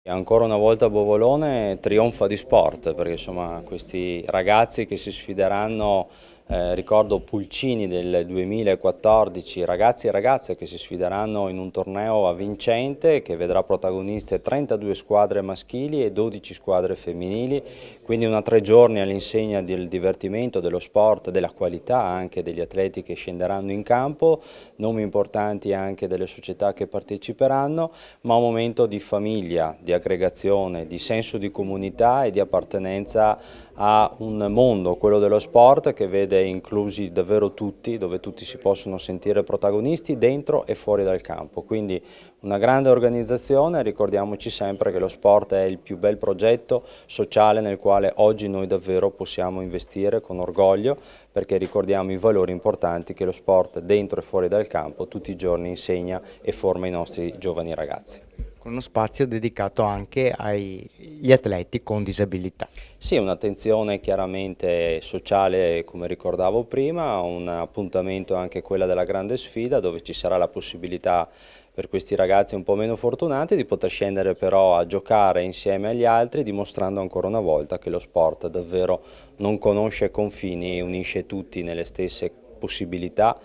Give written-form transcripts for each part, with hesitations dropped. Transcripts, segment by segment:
Ancora una volta Bovolone trionfa di sport, perché insomma questi ragazzi che si sfideranno, ricordo Pulcini del 2014, ragazzi e ragazze che si sfideranno in un torneo a vincente che vedrà protagoniste 32 squadre maschili e 12 squadre femminili, quindi una 3 giorni all'insegna del divertimento, dello sport, della qualità anche degli atleti che scenderanno in campo, nomi importanti anche delle società che parteciperanno, ma un momento di famiglia, di aggregazione, di senso di comunità e di appartenenza a un mondo, quello dello sport, che vede inclusi davvero tutti, dove tutti si possono sentire protagonisti dentro e fuori dal campo. Quindi una grande organizzazione, ricordiamoci sempre che lo sport è il più bel progetto sociale nel quale oggi noi davvero possiamo investire con orgoglio, perché ricordiamo i valori importanti che lo sport dentro e fuori dal campo tutti i giorni insegna e forma i nostri giovani ragazzi. Con uno spazio dedicato anche agli atleti con disabilità. Sì, un'attenzione chiaramente sociale, come ricordavo prima, un appuntamento anche quella della grande sfida, dove ci sarà la possibilità per questi ragazzi un po' meno fortunati di poter scendere però a giocare insieme agli altri, dimostrando ancora una volta che lo sport davvero non conosce confini e unisce tutti nelle stesse possibilità,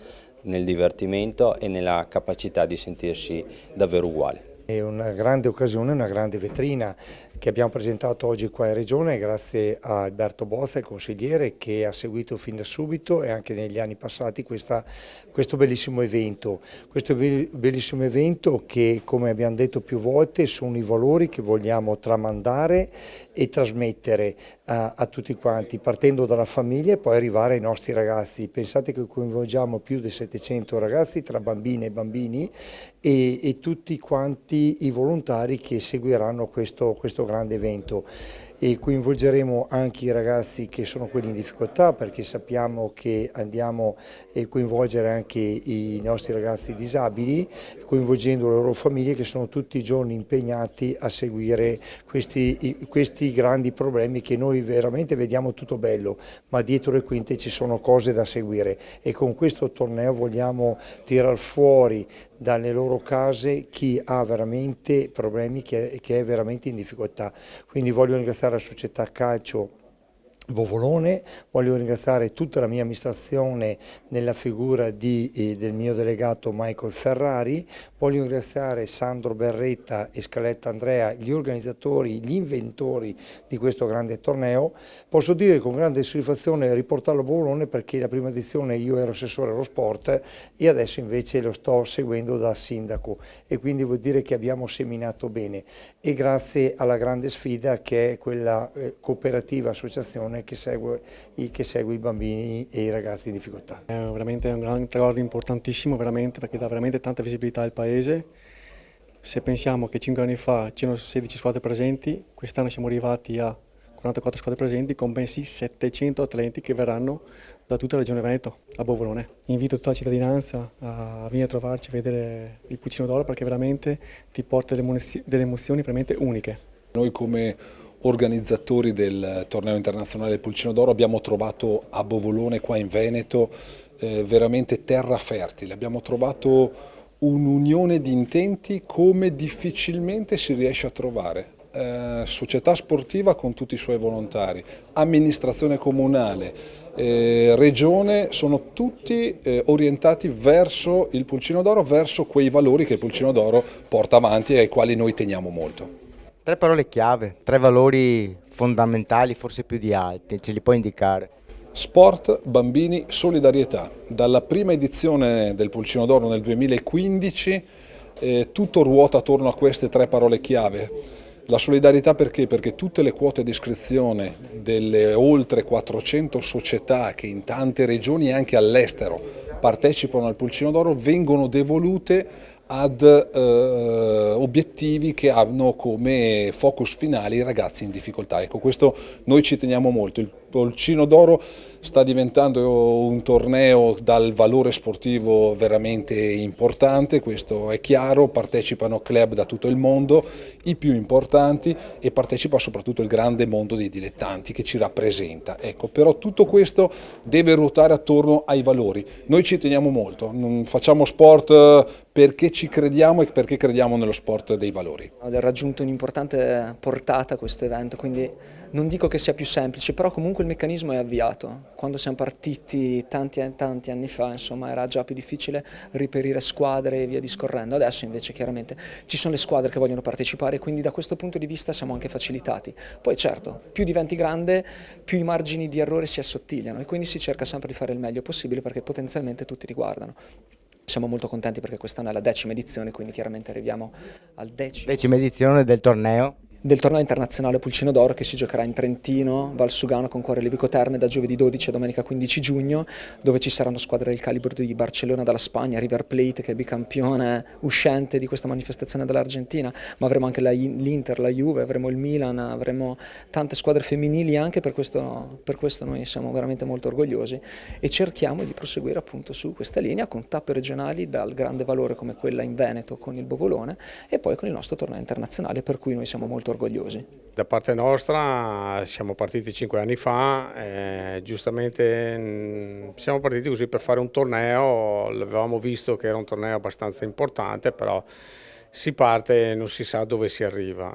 nel divertimento e nella capacità di sentirsi davvero uguali. È una grande occasione, una grande vetrina che abbiamo presentato oggi qua in Regione grazie a Alberto Bozza, il consigliere, che ha seguito fin da subito e anche negli anni passati questo bellissimo evento. Questo bellissimo evento che, come abbiamo detto più volte, sono i valori che vogliamo tramandare e trasmettere a tutti quanti, partendo dalla famiglia e poi arrivare ai nostri ragazzi. Pensate che coinvolgiamo più di 700 ragazzi tra bambine e bambini e tutti quanti i volontari che seguiranno questo grande evento, e coinvolgeremo anche i ragazzi che sono quelli in difficoltà, perché sappiamo che andiamo a coinvolgere anche i nostri ragazzi disabili, coinvolgendo le loro famiglie che sono tutti i giorni impegnati a seguire questi grandi problemi che noi veramente vediamo tutto bello, ma dietro le quinte ci sono cose da seguire, e con questo torneo vogliamo tirar fuori dalle loro case chi ha veramente problemi, che è veramente in difficoltà. Quindi voglio ringraziare la società calcio Bovolone, voglio ringraziare tutta la mia amministrazione nella figura del mio delegato Michael Ferrari, voglio ringraziare Sandro Berretta e Scaletta Andrea, gli organizzatori, gli inventori di questo grande torneo. Posso dire con grande soddisfazione riportarlo a Bovolone, perché la prima edizione io ero assessore allo sport e adesso invece lo sto seguendo da sindaco, e quindi vuol dire che abbiamo seminato bene, e grazie alla grande sfida che è quella cooperativa associazione che segue i bambini e i ragazzi in difficoltà. È veramente un gran traguardo importantissimo, veramente, perché dà veramente tanta visibilità al paese. Se pensiamo che 5 anni fa c'erano 16 squadre presenti, quest'anno siamo arrivati a 44 squadre presenti con bensì 700 atleti che verranno da tutta la regione Veneto a Bovolone. Invito tutta la cittadinanza a venire a trovarci, a vedere il Pulcino d'Oro, perché veramente ti porta delle emozioni veramente uniche. Noi come organizzatori del torneo internazionale del Pulcino d'Oro abbiamo trovato a Bovolone, qua in Veneto, veramente terra fertile. Abbiamo trovato un'unione di intenti come difficilmente si riesce a trovare. Società sportiva con tutti i suoi volontari, amministrazione comunale, regione, sono tutti orientati verso il Pulcino d'Oro, verso quei valori che il Pulcino d'Oro porta avanti e ai quali noi teniamo molto. 3 parole chiave, 3 valori fondamentali, forse più di altri, ce li puoi indicare? Sport, bambini, solidarietà. Dalla prima edizione del Pulcino d'Oro nel 2015 tutto ruota attorno a queste 3 parole chiave. La solidarietà perché? Perché tutte le quote di iscrizione delle oltre 400 società che in tante regioni e anche all'estero partecipano al Pulcino d'Oro vengono devolute ad obiettivi che hanno come focus finale i ragazzi in difficoltà. Ecco, questo noi ci teniamo molto. Polcino d'Oro sta diventando un torneo dal valore sportivo veramente importante, questo è chiaro, partecipano club da tutto il mondo, i più importanti, e partecipa soprattutto il grande mondo dei dilettanti che ci rappresenta. Ecco, però tutto questo deve ruotare attorno ai valori. Noi ci teniamo molto, facciamo sport perché ci crediamo e perché crediamo nello sport dei valori. Ha raggiunto un'importante portata questo evento, quindi non dico che sia più semplice, però comunque il meccanismo è avviato. Quando siamo partiti tanti anni fa, insomma, era già più difficile reperire squadre e via discorrendo. Adesso invece chiaramente ci sono le squadre che vogliono partecipare, quindi da questo punto di vista siamo anche facilitati. Poi certo, più diventi grande, più i margini di errore si assottigliano e quindi si cerca sempre di fare il meglio possibile perché potenzialmente tutti riguardano. Siamo molto contenti perché quest'anno è la 10ª edizione, quindi chiaramente arriviamo al 10ª edizione del torneo. Del torneo internazionale Pulcino d'Oro che si giocherà in Trentino, Val Sugano con Cuore Levico Terme da giovedì 12 a domenica 15 giugno, dove ci saranno squadre del calibro di Barcellona dalla Spagna, River Plate che è bicampione uscente di questa manifestazione dell'Argentina, ma avremo anche l'Inter, la Juve, avremo il Milan, avremo tante squadre femminili anche, per questo noi siamo veramente molto orgogliosi e cerchiamo di proseguire appunto su questa linea con tappe regionali dal grande valore come quella in Veneto con il Bovolone e poi con il nostro torneo internazionale per cui noi siamo molto orgogliosi. Da parte nostra siamo partiti 5 anni fa, giustamente siamo partiti così per fare un torneo, l'avevamo visto che era un torneo abbastanza importante, però si parte e non si sa dove si arriva.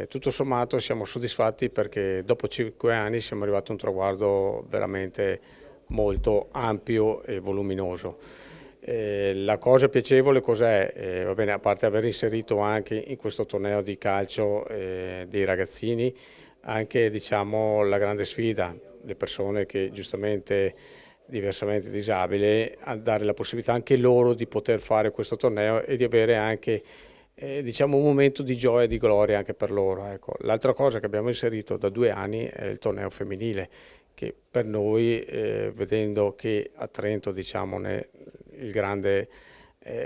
Tutto sommato siamo soddisfatti perché dopo 5 anni siamo arrivati a un traguardo veramente molto ampio e voluminoso. La cosa piacevole cos'è? Va bene, a parte aver inserito anche in questo torneo di calcio dei ragazzini anche diciamo, la grande sfida, le persone che giustamente diversamente disabili, a dare la possibilità anche loro di poter fare questo torneo e di avere anche diciamo un momento di gioia e di gloria anche per loro. Ecco. L'altra cosa che abbiamo inserito da 2 anni è il torneo femminile, che per noi, vedendo che a Trento diciamo, il grande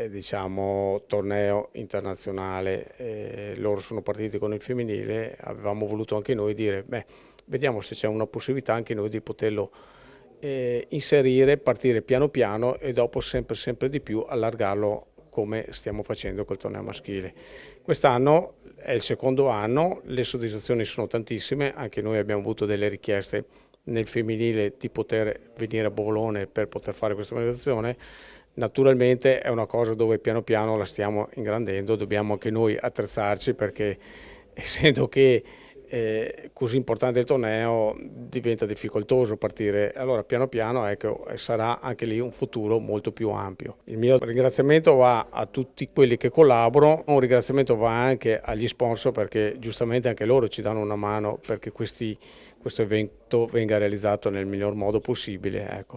diciamo, torneo internazionale, loro sono partiti con il femminile, avevamo voluto anche noi dire, beh, vediamo se c'è una possibilità anche noi di poterlo inserire, partire piano piano e dopo sempre di più allargarlo come stiamo facendo col torneo maschile. Quest'anno è il 2º anno, le soddisfazioni sono tantissime, anche noi abbiamo avuto delle richieste nel femminile di poter venire a Bovolone per poter fare questa manifestazione. Naturalmente è una cosa dove piano piano la stiamo ingrandendo, dobbiamo anche noi attrezzarci perché essendo che così importante il torneo diventa difficoltoso partire, allora piano piano ecco, sarà anche lì un futuro molto più ampio. Il mio ringraziamento va a tutti quelli che collaborano, un ringraziamento va anche agli sponsor perché giustamente anche loro ci danno una mano perché questo evento venga realizzato nel miglior modo possibile. Ecco.